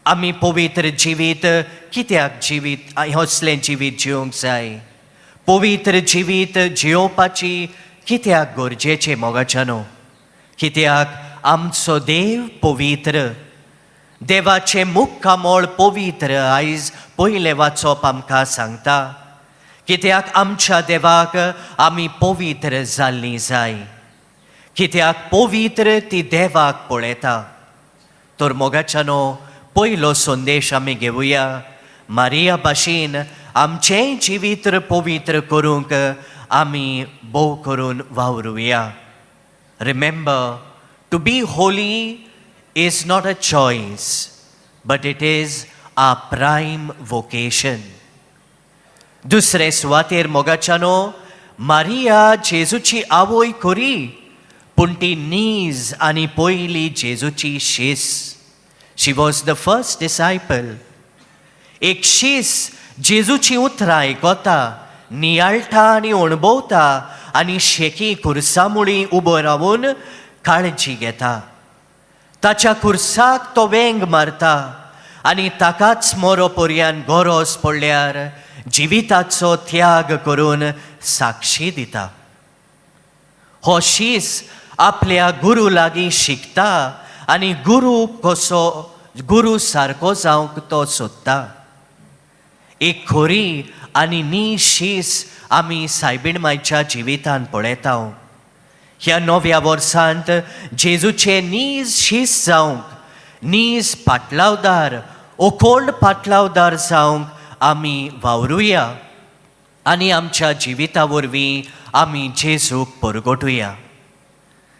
आमी पवित्र जिवीत कित्याक असलें जिवीत जिवंक जाय? पवित्र जिवीत जियोवपाची कित्याक गरजेचें मोगाच्यानो? कित्याक आमचो देव पवित्र, देवाचें मुखामोळ पवित्र आयज पयलें वाचप आमकां सांगता. कित्याक आमच्या देवाक आमी पवित्र जाल्लीं जाय, कित्याक पवित्र ती देवाक पळयता. तर मोगाच्यानो पयलो संदेश आमी घेवया. मारिया भाशेन आमचें जिवीत पवित्र करूंक आमी भोव करून वावरुया. Remember, to be holy is not a choice, but it is our prime vocation. दुसरे सुवातेर मोगाच्यानो मारिया जेजूची आवय खरी, पूण ती नीज आनी पयली जेजूची शीस. She was the first disciple. एक शीस जेजूची उतरां आयकोता, नियाळटा आनी अणभवता आनी शेकी खुर्सामुळी उबो रावून काळजी घेता. ताच्या खुर्साक तो वेंग मारता आनी ताकाच मोरो पर्यान गरज पडल्यार जिविताचो त्याग करून साक्षी दिता. हो शीस आपल्या गुरू लागीं शिकता आनी गुरू सारको जावंक तो सोदता. एक खरी आनी नी शीस आमी सायबीण मायच्या जिवितान पळयता. ह्या नव्या वर्सांत जेजूचे नीज शीस जावंक, नीज पाटलावदार, अखोंड पाटलावदार जावंक आमी वावरुया आनी आमच्या जिविता वरवीं आमी जेजूक परगटुया.